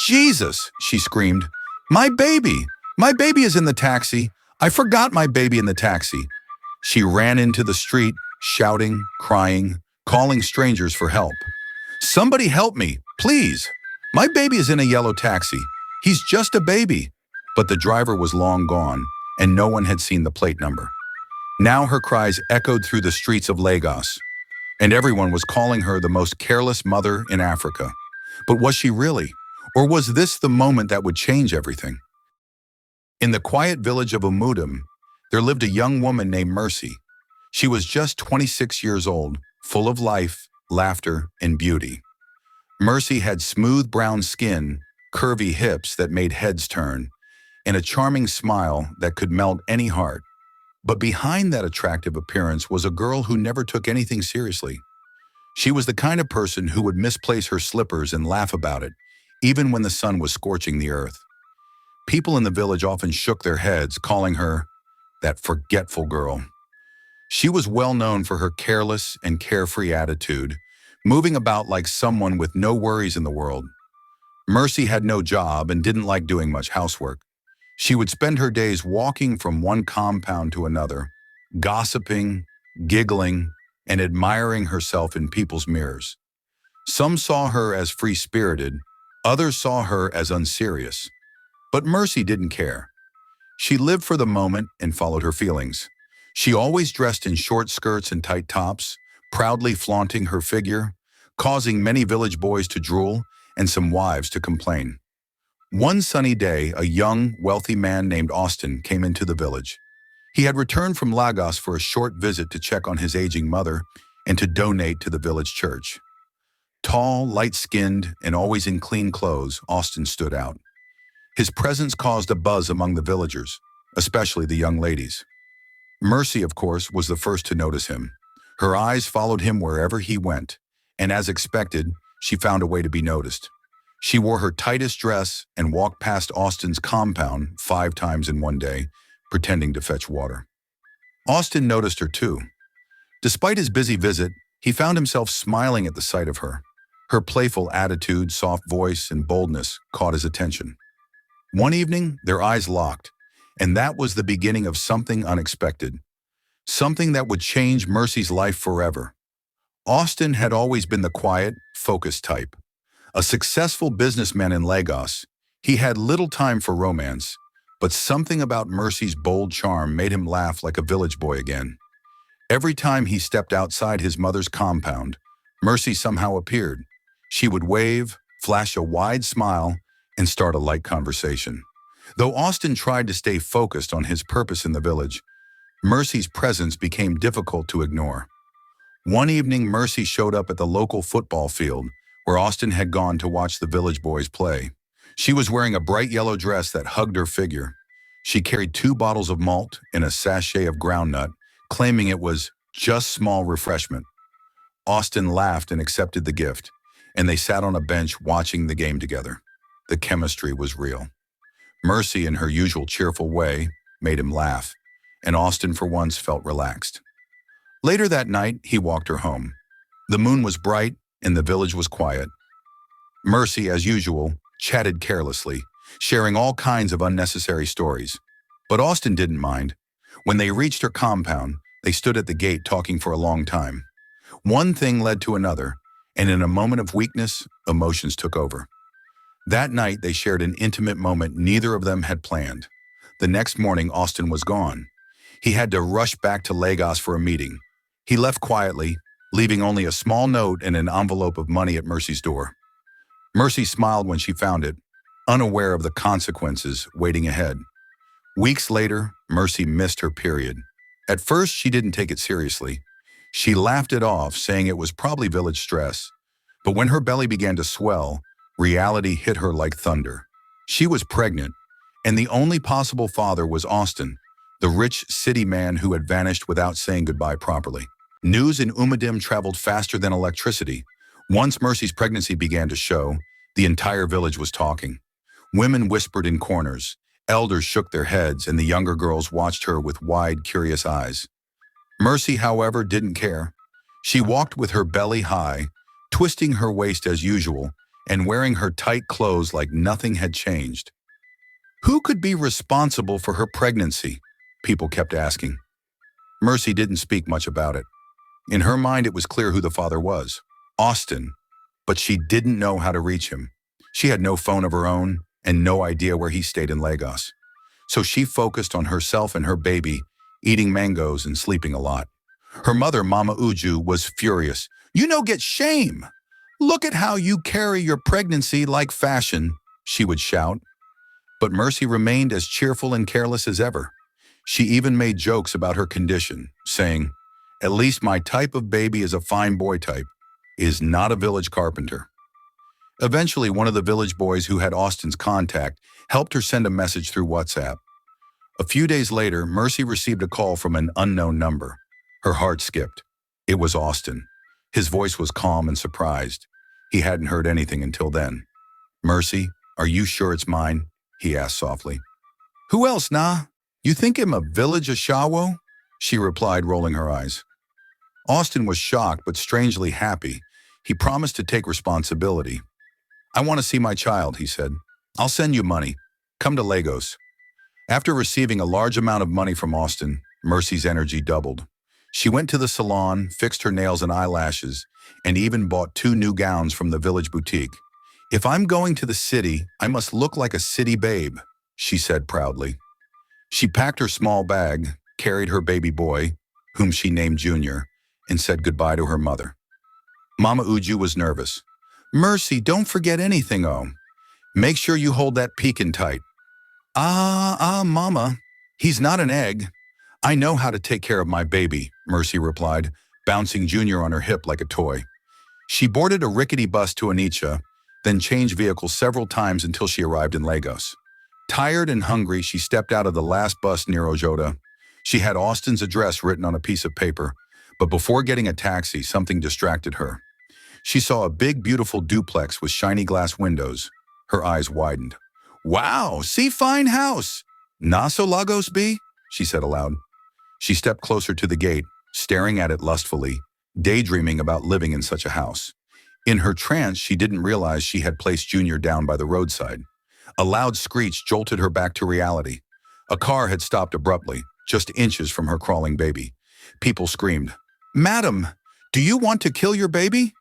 Jesus, she screamed. My baby! My baby is in the taxi! I forgot my baby in the taxi. She ran into the street, shouting, crying, calling strangers for help. Somebody help me, please! My baby is in a yellow taxi. He's just a baby. But the driver was long gone, and no one had seen the plate number. Now her cries echoed through the streets of Lagos, and everyone was calling her the most careless mother in Africa. But was she really? Or was this the moment that would change everything? In the quiet village of Umudum, there lived a young woman named Mercy. She was just 26 years old, full of life, laughter, and beauty. Mercy had smooth brown skin, curvy hips that made heads turn, and a charming smile that could melt any heart. But behind that attractive appearance was a girl who never took anything seriously. She was the kind of person who would misplace her slippers and laugh about it, even when the sun was scorching the earth. People in the village often shook their heads, calling her that forgetful girl. She was well known for her careless and carefree attitude, moving about like someone with no worries in the world. Mercy had no job and didn't like doing much housework. She would spend her days walking from one compound to another, gossiping, giggling, and admiring herself in people's mirrors. Some saw her as free-spirited, others saw her as unserious. But Mercy didn't care. She lived for the moment and followed her feelings. She always dressed in short skirts and tight tops, proudly flaunting her figure, causing many village boys to drool and some wives to complain. One sunny day, a young, wealthy man named Austin came into the village. He had returned from Lagos for a short visit to check on his aging mother and to donate to the village church. Tall, light-skinned, and always in clean clothes, Austin stood out. His presence caused a buzz among the villagers, especially the young ladies. Mercy, of course, was the first to notice him. Her eyes followed him wherever he went, and as expected, she found a way to be noticed. She wore her tightest dress and walked past Austin's compound 5 times in one day, pretending to fetch water. Austin noticed her too. Despite his busy visit, he found himself smiling at the sight of her. Her playful attitude, soft voice, and boldness caught his attention. One evening, their eyes locked, and that was the beginning of something unexpected. Something that would change Mercy's life forever. Austin had always been the quiet, focused type. A successful businessman in Lagos, he had little time for romance, but something about Mercy's bold charm made him laugh like a village boy again. Every time he stepped outside his mother's compound, Mercy somehow appeared. She would wave, flash a wide smile, and start a light conversation. Though Austin tried to stay focused on his purpose in the village, Mercy's presence became difficult to ignore. One evening, Mercy showed up at the local football field, where Austin had gone to watch the village boys play. She was wearing a bright yellow dress that hugged her figure. She carried 2 bottles of malt and a sachet of groundnut, claiming it was just small refreshment. Austin laughed and accepted the gift, and they sat on a bench watching the game together. The chemistry was real. Mercy, in her usual cheerful way, made him laugh, and Austin for once felt relaxed. Later that night, he walked her home. The moon was bright, and the village was quiet. Mercy, as usual, chatted carelessly, sharing all kinds of unnecessary stories. But Austin didn't mind. When they reached her compound, they stood at the gate talking for a long time. One thing led to another, and in a moment of weakness, emotions took over. That night, they shared an intimate moment neither of them had planned. The next morning, Austin was gone. He had to rush back to Lagos for a meeting. He left quietly, leaving only a small note and an envelope of money at Mercy's door. Mercy smiled when she found it, unaware of the consequences waiting ahead. Weeks later, Mercy missed her period. At first, she didn't take it seriously. She laughed it off, saying it was probably village stress. But when her belly began to swell, reality hit her like thunder. She was pregnant, and the only possible father was Austin, the rich city man who had vanished without saying goodbye properly. News in Umudum traveled faster than electricity. Once Mercy's pregnancy began to show, the entire village was talking. Women whispered in corners, elders shook their heads, and the younger girls watched her with wide, curious eyes. Mercy, however, didn't care. She walked with her belly high, twisting her waist as usual, and wearing her tight clothes like nothing had changed. Who could be responsible for her pregnancy? People kept asking. Mercy didn't speak much about it. In her mind, it was clear who the father was, Austin, but she didn't know how to reach him. She had no phone of her own and no idea where he stayed in Lagos. So she focused on herself and her baby, eating mangoes and sleeping a lot. Her mother, Mama Uju, was furious. "You no get shame. Look at how you carry your pregnancy like fashion," she would shout. But Mercy remained as cheerful and careless as ever. She even made jokes about her condition, saying, "At least my type of baby is a fine boy type, is not a village carpenter." Eventually, one of the village boys who had Austin's contact helped her send a message through WhatsApp. A few days later, Mercy received a call from an unknown number. Her heart skipped. It was Austin. His voice was calm and surprised. He hadn't heard anything until then. "Mercy, are you sure it's mine?" he asked softly. "Who else, nah? You think I'm a village Ashawo?" she replied, rolling her eyes. Austin was shocked but strangely happy. He promised to take responsibility. "I want to see my child," he said. "I'll send you money. Come to Lagos." After receiving a large amount of money from Austin, Mercy's energy doubled. She went to the salon, fixed her nails and eyelashes, and even bought 2 new gowns from the village boutique. "If I'm going to the city, I must look like a city babe," she said proudly. She packed her small bag, carried her baby boy, whom she named Junior, and said goodbye to her mother. Mama Uju was nervous. "Mercy, don't forget anything, oh. Make sure you hold that pekin tight." Mama. He's not an egg. I know how to take care of my baby," Mercy replied, bouncing Junior on her hip like a toy. She boarded a rickety bus to Onitsha, then changed vehicles several times until she arrived in Lagos. Tired and hungry, she stepped out of the last bus near Ojoda. She had Austin's address written on a piece of paper, but before getting a taxi, something distracted her. She saw a big, beautiful duplex with shiny glass windows. Her eyes widened. "Wow, see fine house. Naso Lagos be?" she said aloud. She stepped closer to the gate, staring at it lustfully, daydreaming about living in such a house. In her trance, she didn't realize she had placed Junior down by the roadside. A loud screech jolted her back to reality. A car had stopped abruptly, just inches from her crawling baby. People screamed, "Madam, do you want to kill your baby?"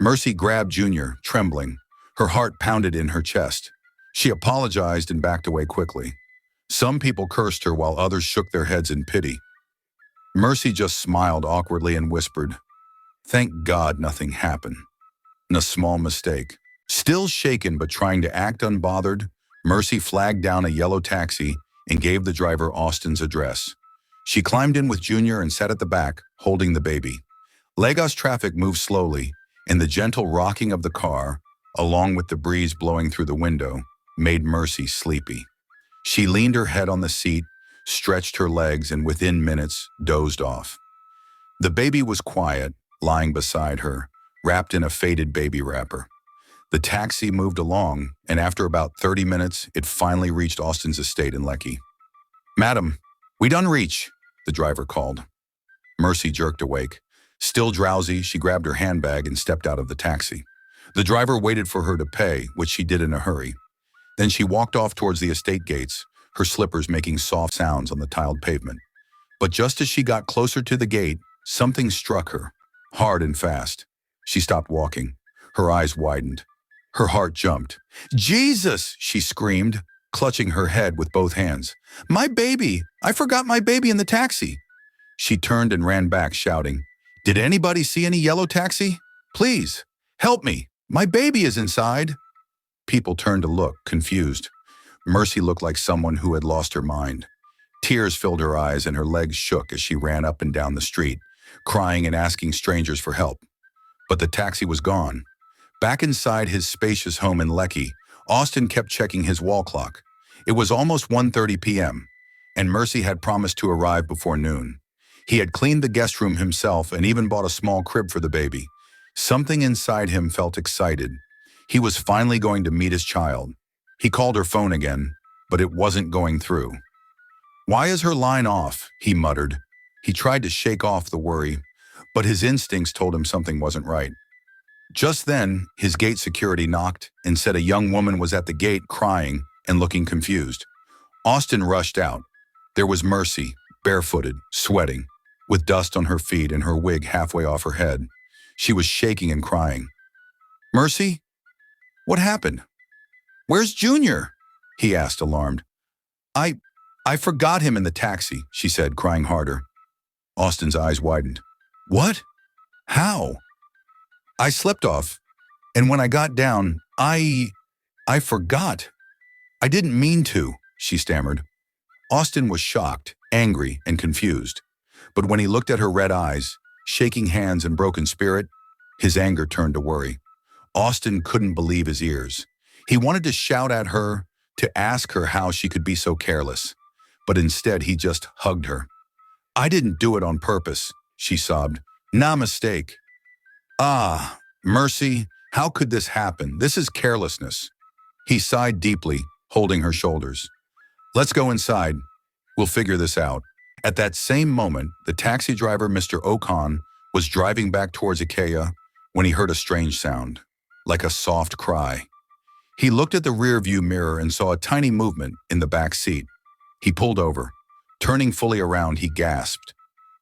Mercy grabbed Junior, trembling. Her heart pounded in her chest. She apologized and backed away quickly. Some people cursed her while others shook their heads in pity. Mercy just smiled awkwardly and whispered, "Thank God nothing happened." A small mistake. Still shaken but trying to act unbothered, Mercy flagged down a yellow taxi and gave the driver Austin's address. She climbed in with Junior and sat at the back, holding the baby. Lagos traffic moved slowly, and the gentle rocking of the car, along with the breeze blowing through the window, made Mercy sleepy. She leaned her head on the seat, stretched her legs, and within minutes dozed off. The baby was quiet, lying beside her, wrapped in a faded baby wrapper. The taxi moved along, and after about 30 minutes, it finally reached Austin's estate in Lekki. "Madam, we done reach," the driver called. Mercy jerked awake. Still drowsy, she grabbed her handbag and stepped out of the taxi. The driver waited for her to pay, which she did in a hurry. Then she walked off towards the estate gates, her slippers making soft sounds on the tiled pavement. But just as she got closer to the gate, something struck her, hard and fast. She stopped walking. Her eyes widened. Her heart jumped. "Jesus!" she screamed, clutching her head with both hands. "My baby! I forgot my baby in the taxi!" She turned and ran back, shouting, "Did anybody see any yellow taxi? Please, help me! My baby is inside!" People turned to look, confused. Mercy looked like someone who had lost her mind. Tears filled her eyes and her legs shook as she ran up and down the street, crying and asking strangers for help. But the taxi was gone. Back inside his spacious home in Lekki, Austin kept checking his wall clock. It was almost 1:30 p.m., and Mercy had promised to arrive before noon. He had cleaned the guest room himself and even bought a small crib for the baby. Something inside him felt excited. He was finally going to meet his child. He called her phone again, but it wasn't going through. "Why is her line off?" he muttered. He tried to shake off the worry, but his instincts told him something wasn't right. Just then, his gate security knocked and said a young woman was at the gate crying and looking confused. Austin rushed out. There was Mercy, barefooted, sweating, with dust on her feet and her wig halfway off her head. She was shaking and crying. "Mercy? What happened? Where's Junior?" he asked, alarmed. I I forgot him in the taxi," she said, crying harder. Austin's eyes widened. "What? How?" "I slept off, and when I got down, I forgot. I didn't mean to," she stammered. Austin was shocked, angry, and confused. But when he looked at her red eyes, shaking hands and broken spirit, his anger turned to worry. Austin couldn't believe his ears. He wanted to shout at her, to ask her how she could be so careless. But instead, he just hugged her. "I didn't do it on purpose," she sobbed. "Nah, mistake." "Ah, Mercy, how could this happen? This is carelessness." He sighed deeply, holding her shoulders. "Let's go inside. We'll figure this out." At that same moment, the taxi driver, Mr. Ocon, was driving back towards Ikea when he heard a strange sound, like a soft cry. He looked at the rear-view mirror and saw a tiny movement in the back seat. He pulled over. Turning fully around, he gasped.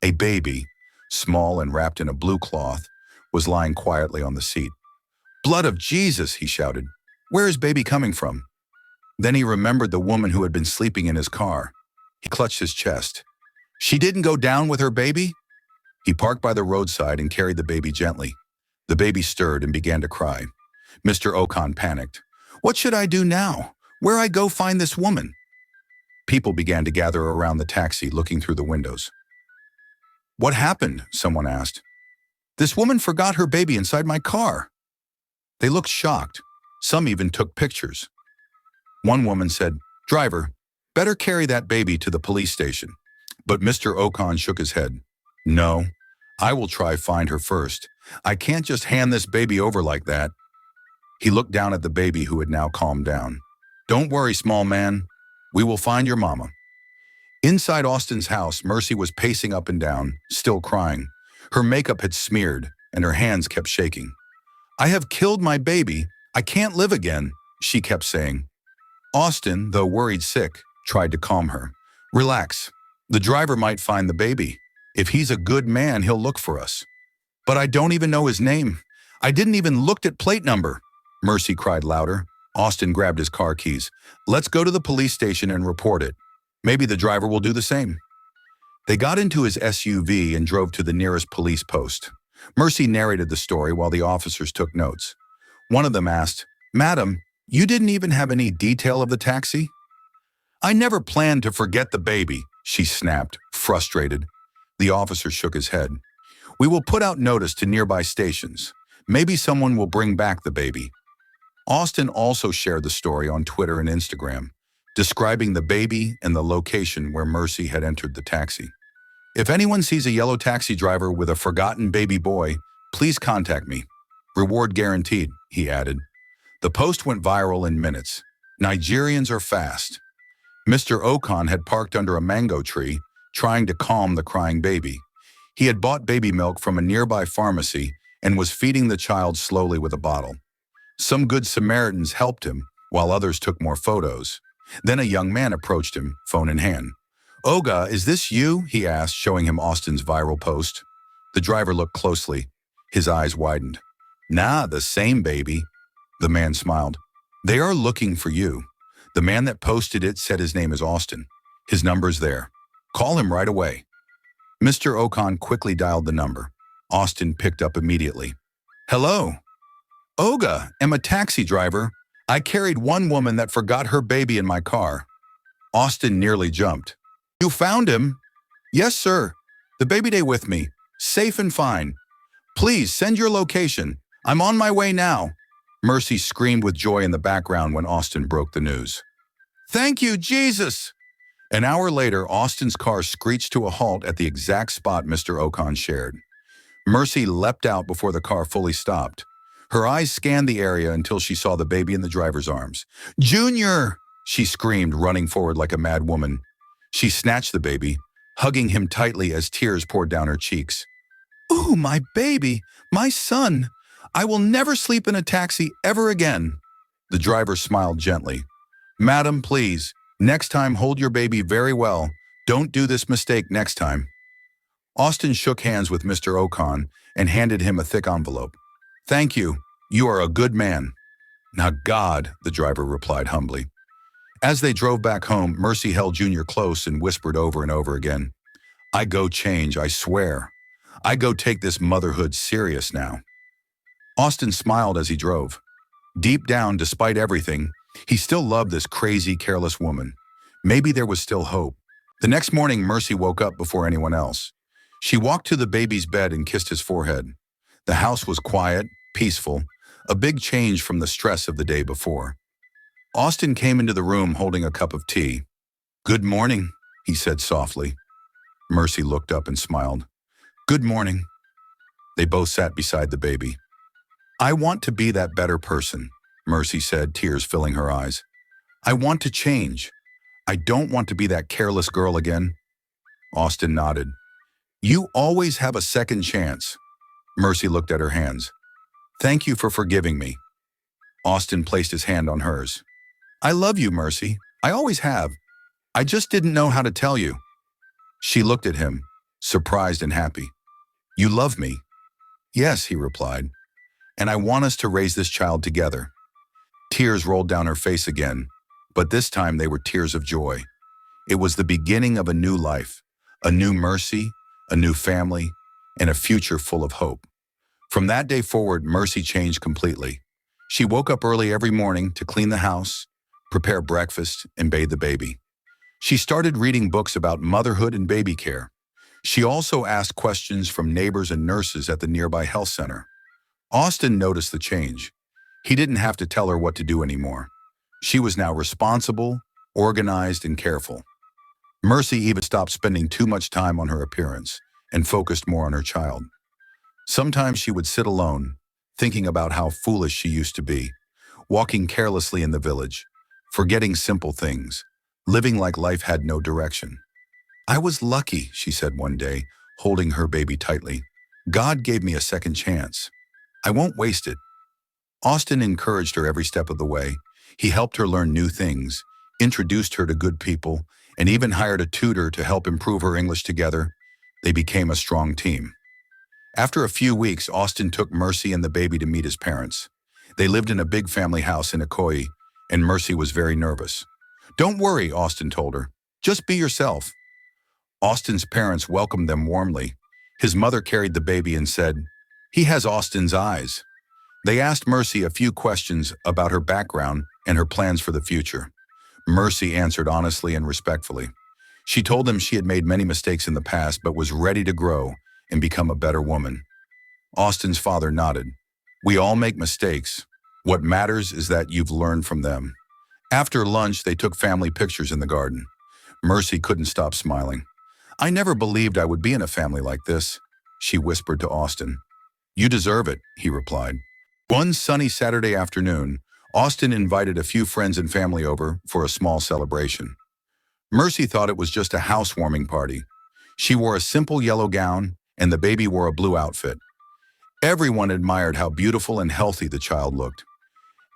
A baby, small and wrapped in a blue cloth, was lying quietly on the seat. "Blood of Jesus!" he shouted. "Where is baby coming from?" Then he remembered the woman who had been sleeping in his car. He clutched his chest. "She didn't go down with her baby?" He parked by the roadside and carried the baby gently. The baby stirred and began to cry. Mr. Ocon panicked. "What should I do now? Where I go find this woman?" People began to gather around the taxi, looking through the windows. "What happened?" someone asked. "This woman forgot her baby inside my car." They looked shocked. Some even took pictures. One woman said, "Driver, better carry that baby to the police station." But Mr. Ocon shook his head. "No, I will try find her first. I can't just hand this baby over like that." He looked down at the baby, who had now calmed down. "Don't worry, small man. We will find your mama." Inside Austin's house, Mercy was pacing up and down, still crying. Her makeup had smeared, and her hands kept shaking. "I have killed my baby. I can't live again," she kept saying. Austin, though worried sick, tried to calm her. "Relax. The driver might find the baby. If he's a good man, he'll look for us." "But I don't even know his name. I didn't even look at plate number," Mercy cried louder. Austin grabbed his car keys. "Let's go to the police station and report it. Maybe the driver will do the same." They got into his SUV and drove to the nearest police post. Mercy narrated the story while the officers took notes. One of them asked, "Madam, you didn't even have any detail of the taxi?" "I never planned to forget the baby," she snapped, frustrated. The officer shook his head. "We will put out notice to nearby stations. Maybe someone will bring back the baby." Austin also shared the story on Twitter and Instagram, describing the baby and the location where Mercy had entered the taxi. "If anyone sees a yellow taxi driver with a forgotten baby boy, please contact me. Reward guaranteed," he added. The post went viral in minutes. Nigerians are fast. Mr. Ocon had parked under a mango tree, trying to calm the crying baby. He had bought baby milk from a nearby pharmacy and was feeding the child slowly with a bottle. Some good Samaritans helped him, while others took more photos. Then a young man approached him, phone in hand. "Oga, is this you?" he asked, showing him Austin's viral post. The driver looked closely. His eyes widened. "Nah, the same baby." The man smiled. "They are looking for you. The man that posted it said his name is Austin. His number's there. Call him right away." Mr. Ocon quickly dialed the number. Austin picked up immediately. "Hello. Oga, am a taxi driver. I carried one woman that forgot her baby in my car." Austin nearly jumped. "You found him?" "Yes, sir. The baby day with me. Safe and fine. Please send your location. I'm on my way now." Mercy screamed with joy in the background when Austin broke the news. "Thank you, Jesus!" An hour later, Austin's car screeched to a halt at the exact spot Mr. Ocon shared. Mercy leapt out before the car fully stopped. Her eyes scanned the area until she saw the baby in the driver's arms. "Junior!" she screamed, running forward like a mad woman. She snatched the baby, hugging him tightly as tears poured down her cheeks. "Ooh, my baby! My son! I will never sleep in a taxi ever again. The driver smiled gently. Madam, please, next time hold your baby very well. Don't do this mistake next time. Austin shook hands with Mr. Ocon and handed him a thick envelope. Thank you. You are a good man. Now God, the driver replied humbly. As they drove back home, Mercy held Junior close and whispered over and over again, I go change, I swear. I go take this motherhood serious now. Austin smiled as he drove. Deep down, despite everything, he still loved this crazy, careless woman. Maybe there was still hope. The next morning, Mercy woke up before anyone else. She walked to the baby's bed and kissed his forehead. The house was quiet, peaceful, a big change from the stress of the day before. Austin came into the room holding a cup of tea. Good morning, he said softly. Mercy looked up and smiled. Good morning. They both sat beside the baby. I want to be that better person, Mercy said, tears filling her eyes. I want to change. I don't want to be that careless girl again. Austin nodded. You always have a second chance. Mercy looked at her hands. Thank you for forgiving me. Austin placed his hand on hers. I love you, Mercy. I always have. I just didn't know how to tell you. She looked at him, surprised and happy. You love me? Yes, he replied. And I want us to raise this child together. Tears rolled down her face again, but this time they were tears of joy. It was the beginning of a new life, a new Mercy, a new family, and a future full of hope. From that day forward, Mercy changed completely. She woke up early every morning to clean the house, prepare breakfast, and bathe the baby. She started reading books about motherhood and baby care. She also asked questions from neighbors and nurses at the nearby health center. Austin noticed the change. He didn't have to tell her what to do anymore. She was now responsible, organized, and careful. Mercy even stopped spending too much time on her appearance and focused more on her child. Sometimes she would sit alone, thinking about how foolish she used to be, walking carelessly in the village, forgetting simple things, living like life had no direction. I was lucky, she said one day, holding her baby tightly. God gave me a second chance. I won't waste it. Austin encouraged her every step of the way. He helped her learn new things, introduced her to good people, and even hired a tutor to help improve her English together. They became a strong team. After a few weeks, Austin took Mercy and the baby to meet his parents. They lived in a big family house in Ikoyi, and Mercy was very nervous. Don't worry, Austin told her. Just be yourself. Austin's parents welcomed them warmly. His mother carried the baby and said, He has Austin's eyes. They asked Mercy a few questions about her background and her plans for the future. Mercy answered honestly and respectfully. She told them she had made many mistakes in the past but was ready to grow and become a better woman. Austin's father nodded. We all make mistakes. What matters is that you've learned from them. After lunch, they took family pictures in the garden. Mercy couldn't stop smiling. I never believed I would be in a family like this, she whispered to Austin. You deserve it, he replied. One sunny Saturday afternoon, Austin invited a few friends and family over for a small celebration. Mercy thought it was just a housewarming party. She wore a simple yellow gown, and the baby wore a blue outfit. Everyone admired how beautiful and healthy the child looked.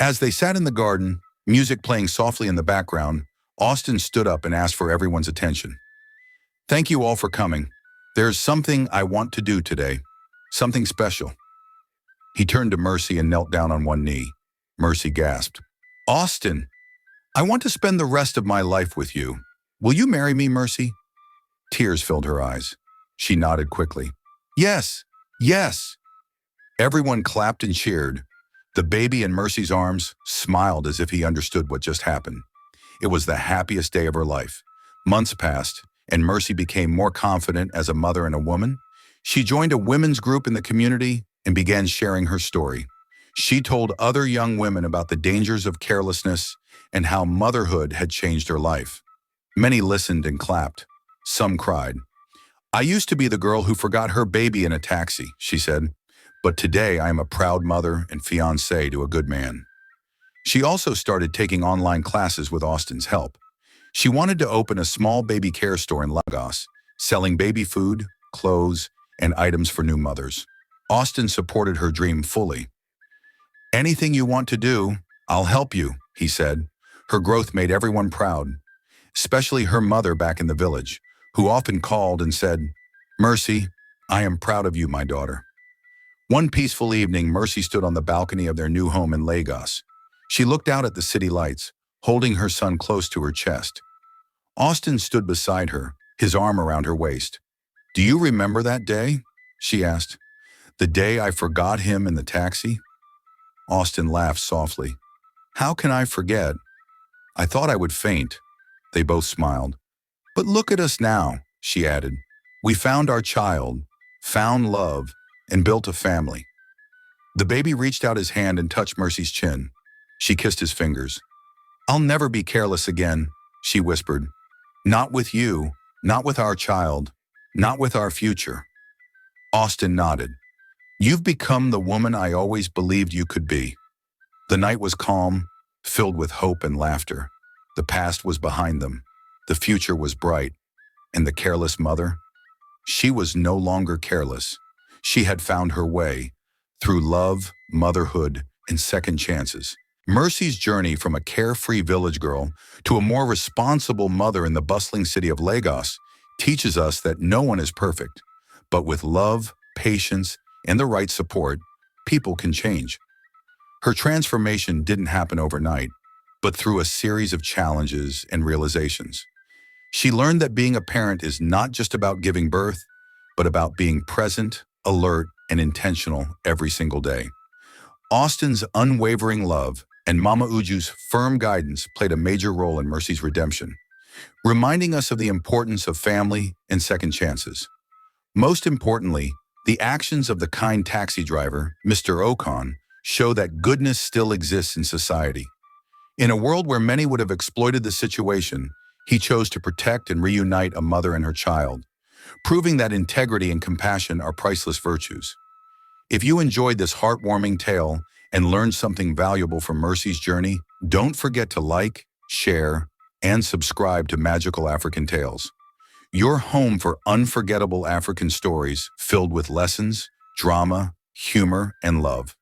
As they sat in the garden, music playing softly in the background, Austin stood up and asked for everyone's attention. Thank you all for coming. There's something I want to do today. Something special. He turned to Mercy and knelt down on one knee. Mercy gasped. Austin, I want to spend the rest of my life with you. Will you marry me, Mercy? Tears filled her eyes. She nodded quickly. Yes, yes. Everyone clapped and cheered. The baby in Mercy's arms smiled as if he understood what just happened. It was the happiest day of her life. Months passed, and Mercy became more confident as a mother and a woman. She joined a women's group in the community and began sharing her story. She told other young women about the dangers of carelessness and how motherhood had changed her life. Many listened and clapped. Some cried. I used to be the girl who forgot her baby in a taxi, she said, but today I am a proud mother and fiancée to a good man. She also started taking online classes with Austin's help. She wanted to open a small baby care store in Lagos, selling baby food, clothes, and items for new mothers. Austin supported her dream fully. Anything you want to do, I'll help you, he said. Her growth made everyone proud, especially her mother back in the village, who often called and said, Mercy, I am proud of you, my daughter. One peaceful evening, Mercy stood on the balcony of their new home in Lagos. She looked out at the city lights, holding her son close to her chest. Austin stood beside her, his arm around her waist. Do you remember that day? She asked. The day I forgot him in the taxi? Austin laughed softly. How can I forget? I thought I would faint. They both smiled. But look at us now, she added. We found our child, found love, and built a family. The baby reached out his hand and touched Mercy's chin. She kissed his fingers. I'll never be careless again, she whispered. Not with you, not with our child, not with our future. Austin nodded. You've become the woman I always believed you could be. The night was calm, filled with hope and laughter. The past was behind them. The future was bright. And the careless mother? She was no longer careless. She had found her way through love, motherhood, and second chances. Mercy's journey from a carefree village girl to a more responsible mother in the bustling city of Lagos teaches us that no one is perfect. But with love, patience, and the right support, people can change. Her transformation didn't happen overnight, but through a series of challenges and realizations. She learned that being a parent is not just about giving birth, but about being present, alert, and intentional every single day. Austin's unwavering love and Mama Uju's firm guidance played a major role in Mercy's redemption, reminding us of the importance of family and second chances. Most importantly, the actions of the kind taxi driver, Mr. Okan, show that goodness still exists in society. In a world where many would have exploited the situation, he chose to protect and reunite a mother and her child, proving that integrity and compassion are priceless virtues. If you enjoyed this heartwarming tale and learned something valuable from Mercy's journey, don't forget to like, share, and subscribe to Magical African Tales, your home for unforgettable African stories filled with lessons, drama, humor, and love.